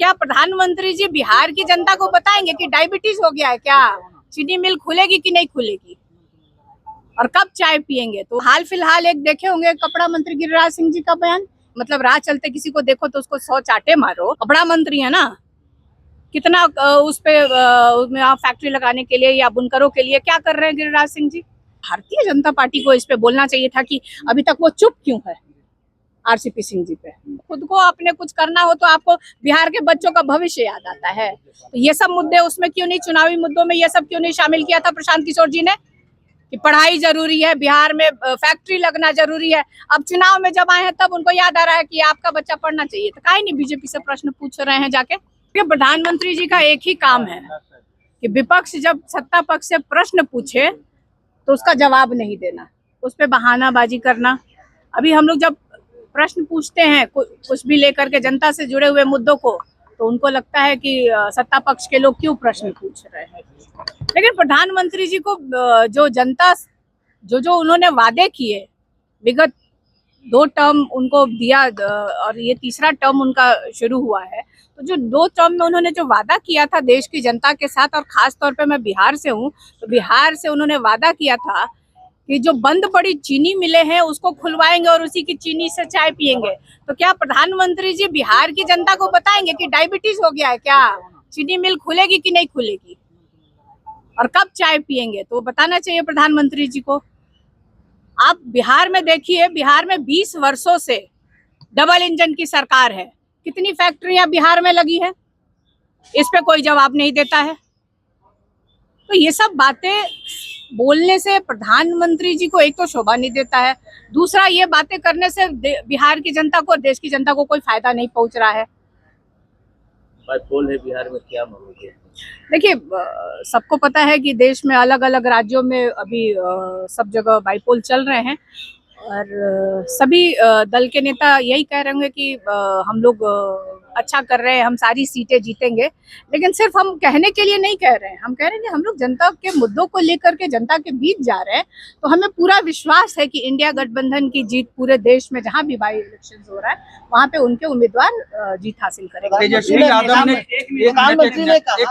क्या प्रधानमंत्री जी बिहार की जनता को बताएंगे कि डायबिटीज हो गया है क्या, चीनी मिल खुलेगी कि नहीं खुलेगी और कब चाय पिएंगे? तो हाल फिलहाल एक देखे होंगे कपड़ा मंत्री गिरिराज सिंह जी का बयान, मतलब राह चलते किसी को देखो तो उसको 100 चाटे मारो। कपड़ा मंत्री है ना, कितना उस पे फैक्ट्री लगाने के लिए या बुनकरों के लिए क्या कर रहे हैं गिरिराज सिंह जी? भारतीय जनता पार्टी को इस पे बोलना चाहिए था कि अभी तक वो चुप क्यों है आरसीपी सिंह जी पे। खुद को अपने कुछ करना हो तो आपको बिहार के बच्चों का भविष्य याद आता है, तो ये सब मुद्दे उसमें क्यों नहीं, चुनावी मुद्दों में ये सब क्यों नहीं शामिल किया था प्रशांत किशोर जी ने कि पढ़ाई जरूरी है, बिहार में फैक्ट्री लगना जरूरी है। अब चुनाव में जब आए हैं तब उनको याद आ रहा है कि आपका बच्चा पढ़ना चाहिए, तो काहे नहीं बीजेपी से प्रश्न पूछ रहे हैं जाके? प्रधानमंत्री जी का एक ही काम है कि विपक्ष जब सत्ता पक्ष से प्रश्न पूछे तो उसका जवाब नहीं देना, उस पर बहानाबाजी करना। अभी हम लोग जब प्रश्न पूछते हैं कुछ भी लेकर के जनता से जुड़े हुए मुद्दों को, तो उनको लगता है कि सत्ता पक्ष के लोग क्यों प्रश्न पूछ रहे हैं। लेकिन प्रधानमंत्री जी को जो जनता जो उन्होंने वादे किए, विगत 2 टर्म उनको दिया और ये तीसरा टर्म उनका शुरू हुआ है, तो जो 2 टर्म में उन्होंने जो वादा किया था देश की जनता के साथ, और खास तौर पे मैं बिहार से हूँ, तो बिहार से उन्होंने वादा किया था कि जो बंद पड़ी चीनी मिलें हैं उसको खुलवाएंगे और उसी की चीनी से चाय पिएंगे। तो क्या प्रधानमंत्री जी बिहार की जनता को बताएंगे कि डायबिटीज हो गया है क्या, चीनी मिल खुलेगी कि नहीं खुलेगी और कब चाय पिएंगे? तो बताना चाहिए प्रधानमंत्री जी को। आप बिहार में देखिए, बिहार में 20 वर्षों से डबल इंजन की सरकार है, कितनी फैक्ट्रियां बिहार में लगी है, इस पे कोई जवाब नहीं देता है। तो ये सब बातें बोलने से प्रधानमंत्री जी को एक तो शोभा नहीं देता है, दूसरा ये बातें करने से बिहार की जनता को, देश की जनता को कोई फायदा नहीं पहुंच रहा है। बाइपोल है बिहार में, क्या मांगोगे? देखिए, सबको पता है कि देश में अलग अलग राज्यों में अभी सब जगह बाइपोल चल रहे हैं और सभी दल के नेता यही कह रहे होंगे कि हम लोग अच्छा कर रहे हैं, हम सारी सीटें जीतेंगे। लेकिन सिर्फ हम कहने के लिए नहीं कह रहे हैं, हम कह रहे हैं कि हम लोग जनता के मुद्दों को लेकर के जनता के बीच जा रहे हैं। तो हमें पूरा विश्वास है कि इंडिया गठबंधन की जीत पूरे देश में जहां भी बाई इलेक्शन हो रहा है वहां पे उनके उम्मीदवार जीत हासिल करेंगे। तेजस्वी यादव ने प्रधानमंत्री ने कहा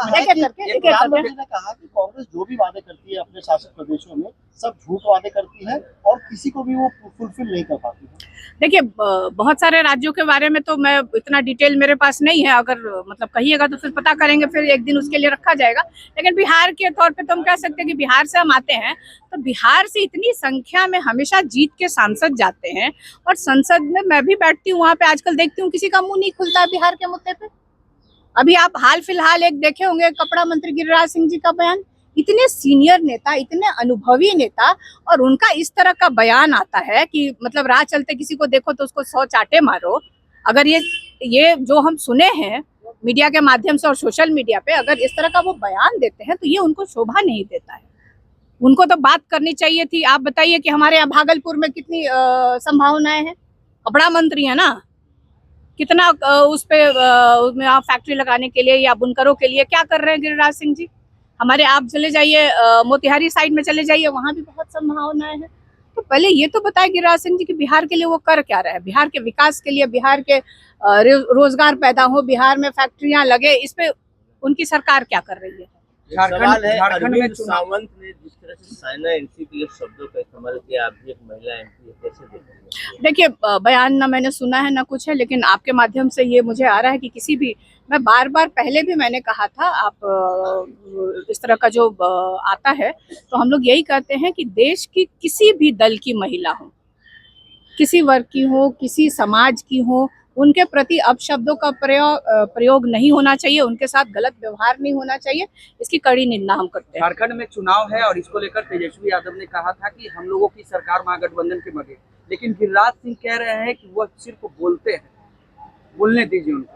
कि कांग्रेस जो भी वादे करती है अपने शासित प्रदेशों में सब झूठ वादे करती है और किसी को भी वो फुलफिल नहीं कर पाती है। देखिए, बहुत सारे राज्यों के बारे में तो मैं इतना डिटेल मेरे पास नहीं है, अगर मतलब कहिएगा तो फिर पता करेंगे, फिर एक दिन उसके लिए रखा जाएगा। लेकिन बिहार के तौर पे तो हम कह सकते हैं कि बिहार से हम आते हैं, तो बिहार से इतनी संख्या में हमेशा जीत के सांसद जाते हैं और संसद में मैं भी बैठती हूँ, वहाँ पे आजकल देखती हूँ किसी का मुंह नहीं खुलता है बिहार के मुद्दे पे। अभी आप हाल फिलहाल एक देखे होंगे कपड़ा मंत्री गिरिराज सिंह जी का बयान, इतने सीनियर नेता, इतने अनुभवी नेता, और उनका इस तरह का बयान आता है कि मतलब राह चलते किसी को देखो तो उसको 100 चाटे मारो। अगर ये जो हम सुने हैं मीडिया के माध्यम से और सोशल मीडिया पे, अगर इस तरह का वो बयान देते हैं तो ये उनको शोभा नहीं देता है। उनको तो बात करनी चाहिए थी। आप बताइए कि हमारे यहाँ भागलपुर में कितनी संभावनाएं हैं, कपड़ा मंत्री है ना, कितना उस पे फैक्ट्री लगाने के लिए या बुनकरों के लिए क्या कर रहे हैं गिरिराज सिंह जी? हमारे आप चले जाइए मोतिहारी साइड में चले जाइए, वहां भी बहुत संभावनाएं हैं। तो पहले ये तो बताए गिरिराज सिंह जी कि बिहार के लिए वो कर क्या रहे हैं, बिहार के विकास के लिए, बिहार के रोजगार पैदा हो, बिहार में फैक्ट्रियां लगे, इस पे उनकी सरकार क्या कर रही है? झारखंड में सावंत ने जिस तरह से साइना एनसी के लिए शब्दों का इस्तेमाल किया, आप भी एक महिला एमपी, कैसे देखेंगे? देखिए, बयान ना मैंने सुना है ना कुछ है, लेकिन आपके माध्यम से ये मुझे आ रहा है कि किसी भी, मैं बार बार पहले भी मैंने कहा था, आप इस तरह का जो आता है तो हम लोग यही कहते हैं कि देश की किसी भी दल की महिला हो, किसी वर्ग की हो, किसी समाज की हो, उनके प्रति अपशब्दों का प्रयोग नहीं होना चाहिए, उनके साथ गलत व्यवहार नहीं होना चाहिए, इसकी कड़ी निंदा हम करते हैं। झारखंड में चुनाव है और इसको लेकर तेजस्वी यादव ने कहा था कि हम लोगों की सरकार महागठबंधन के बगैर, लेकिन गिरिराज सिंह कह रहे हैं कि वह सिर्फ बोलते हैं, बोलने दीजिए उनको।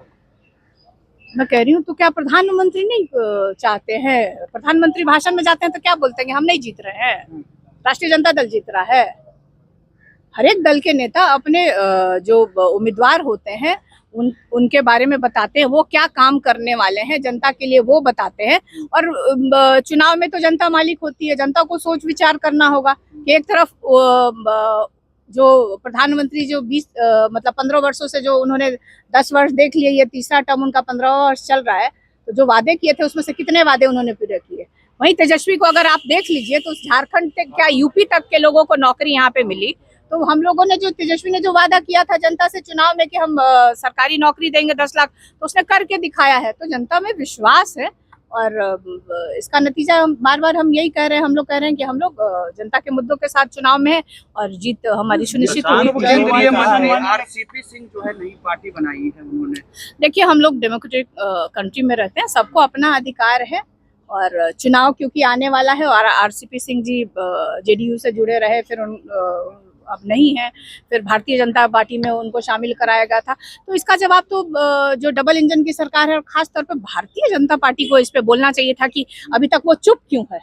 मैं कह रही हूँ, तो क्या प्रधानमंत्री नहीं चाहते हैं? प्रधानमंत्री भाषण में जाते हैं तो क्या बोलते हैं कि हम नहीं जीत रहे हैं, राष्ट्रीय जनता दल जीत रहा है। हर एक दल के नेता अपने जो उम्मीदवार होते हैं उनके बारे में बताते हैं, वो क्या काम करने वाले हैं जनता के लिए वो बताते हैं। और चुनाव में तो जनता मालिक होती है, जनता को सोच विचार करना होगा कि एक तरफ जो प्रधानमंत्री जो 15 वर्षों से जो उन्होंने 10 वर्ष देख लिए, ये तीसरा टर्म उनका 15वां वर्ष चल रहा है, तो जो वादे किए थे उसमें से कितने वादे उन्होंने पूरे किए। वहीं तेजस्वी को अगर आप देख लीजिए तो झारखंड तक क्या यूपी तक के लोगों को नौकरी यहाँ पे मिली। तो हम लोगों ने जो तेजस्वी ने जो वादा किया था जनता से चुनाव में कि हम सरकारी नौकरी देंगे 10 लाख, तो उसने करके दिखाया है। तो जनता में विश्वास है और इसका नतीजा बार बार हम यही कह रहे हैं, हम लोग कह रहे हैं कि हम लोग जनता के मुद्दों के साथ चुनाव में है और जीत हमारी सुनिश्चित होगी। केंद्रीय मंत्री आरसीपी सिंह जो है नई पार्टी बनाई है उन्होंने। देखिए, हम लोग डेमोक्रेटिक कंट्री में रहते हैं, सबको अपना अधिकार है और चुनाव क्योंकि आने वाला है और आरसीपी सिंह जी जेडीयू से जुड़े रहे, फिर अब नहीं है, फिर भारतीय जनता पार्टी में उनको शामिल कराया गया था। तो इसका जवाब तो जो डबल इंजन की सरकार है और खास तौर पे भारतीय जनता पार्टी को इस पे बोलना चाहिए था कि अभी तक वो चुप क्यों है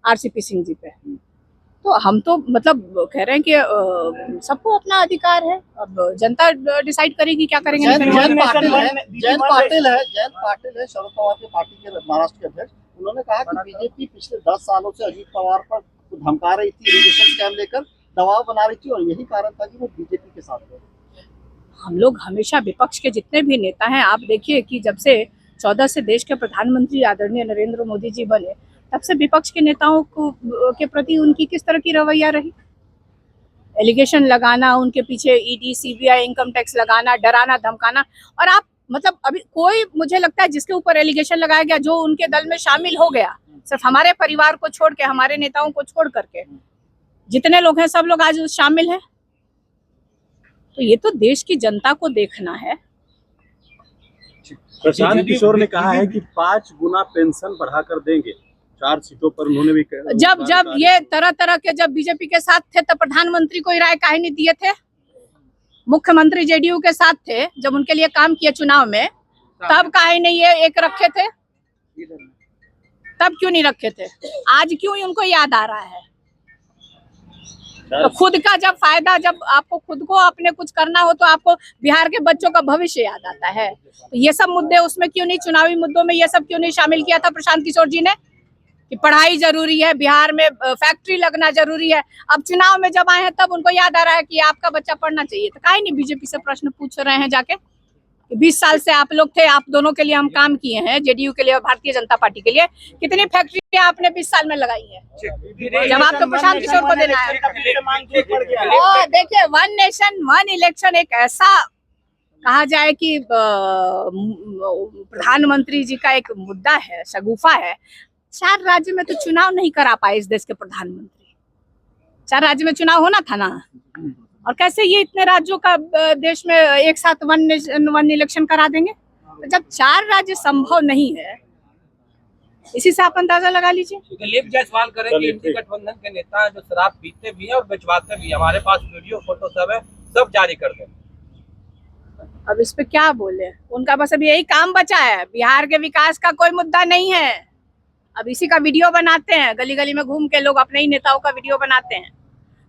आरसीपी सिंह जी पे। तो हम तो मतलब कह रहे हैं कि सबको अपना अधिकार है, अब जनता डिसाइड करेगी क्या करेंगे। जयंत पाटिल है शरद पवार की पार्टी के महाराष्ट्र के अध्यक्ष। उन्होंने कहा कि बीजेपी पिछले 10 सालों से अजीत पवार पर धमका रही थी, इरिगेशन स्कैम लेकर दबाव बना रही थी और यही कारण था कि वो बीजेपी के साथ थे। हम लोग हमेशा विपक्ष के जितने भी नेता हैं, आप देखिए कि जब से 14 से देश के प्रधानमंत्री आदरणीय नरेंद्र मोदी जी बने, तब से विपक्ष के नेताओं को के प्रति उनकी किस तरह की रवैया रही। एलिगेशन लगाना, उनके पीछे ईडी सीबीआई इनकम टैक्स लगाना, डराना धमकाना। और आप मतलब अभी कोई, मुझे लगता है जिसके ऊपर एलिगेशन लगाया गया, जो उनके दल में शामिल हो गया, सिर्फ हमारे परिवार को छोड़ के, हमारे नेताओं को छोड़ करके जितने लोग हैं सब लोग आज शामिल हैं। तो ये तो देश की जनता को देखना है। प्रशांत किशोर ने कहा है कि 5 गुना पेंशन बढ़ाकर देंगे 4 सीटों पर। उन्होंने भी जब ये तरह के जब बीजेपी के साथ थे तो प्रधानमंत्री को राय काहे नहीं दिए थे। मुख्यमंत्री जेडीयू के साथ थे, जब उनके लिए काम किए चुनाव में, तब काहे नहीं ये एक रखे थे, तब क्यों नहीं रखे थे, आज क्यों उनको याद आ रहा है। तो खुद का जब फायदा, जब आपको खुद को अपने कुछ करना हो तो आपको बिहार के बच्चों का भविष्य याद आता है। तो ये सब मुद्दे उसमें क्यों नहीं, चुनावी मुद्दों में ये सब क्यों नहीं शामिल किया था प्रशांत किशोर जी ने, कि पढ़ाई जरूरी है, बिहार में फैक्ट्री लगना जरूरी है। अब चुनाव में जब आए हैं तब उनको याद आ रहा है कि आपका बच्चा पढ़ना चाहिए। तो काहे नहीं बीजेपी से प्रश्न पूछ रहे हैं जाके, 20 साल से आप लोग थे, आप दोनों के लिए हम काम किए हैं, जेडीयू के लिए और भारतीय जनता पार्टी के लिए। कितनी फैक्ट्री आपने 20 साल में लगाई है, जवाब तो प्रशांत किशोर को देना है। और देखिए, 1 नेशन 1 इलेक्शन एक ऐसा कहा जाए कि प्रधानमंत्री जी का एक मुद्दा है, शगुफा है। 4 राज्य में तो चुनाव नहीं करा पाए इस देश के प्रधानमंत्री। 4 राज्य में चुनाव होना था ना, और कैसे ये इतने राज्यों का देश में एक साथ 1 नेशन 1 इलेक्शन करा देंगे। तो जब 4 राज्य संभव नहीं है, इसी से आप अंदाजा लगा लीजिए। दिलीप जायसवाल करेंगे, इंडी गठबंधन के नेता जो शराब पीते भी हैं और बेचवाते भी, हमारे पास वीडियो फोटो सब है, सब जारी कर दें। अब इस पे क्या बोले, उनका बस अभी यही काम बचा है, बिहार के विकास का कोई मुद्दा नहीं है। अब इसी का वीडियो बनाते हैं, गली गली में घूम के लोग अपने ही नेताओं का वीडियो बनाते हैं।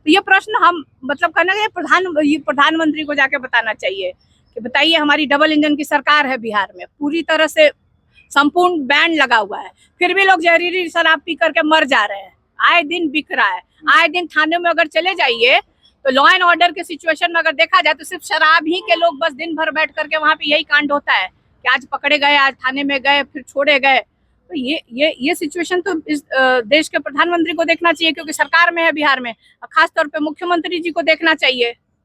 तो ये प्रश्न हम मतलब करना चाहिए प्रधानमंत्री को जाके बताना चाहिए कि बताइए, हमारी डबल इंजन की सरकार है बिहार में, पूरी तरह से संपूर्ण बैन लगा हुआ है, फिर भी लोग जहरीली शराब पी करके मर जा रहे हैं, आए दिन बिक रहा है। आए दिन थाने में अगर चले जाइए तो लॉ एंड ऑर्डर के सिचुएशन में अगर देखा जाए तो सिर्फ शराब ही के लोग बस दिन भर बैठ करके वहां पे यही कांड होता है कि आज पकड़े गए, आज थाने में गए, फिर छोड़े गए। तो ये सिचुएशन तो इस देश के प्रधानमंत्री को देखना चाहिए, क्योंकि सरकार में है बिहार में, और खास तौर पे मुख्यमंत्री जी को देखना चाहिए।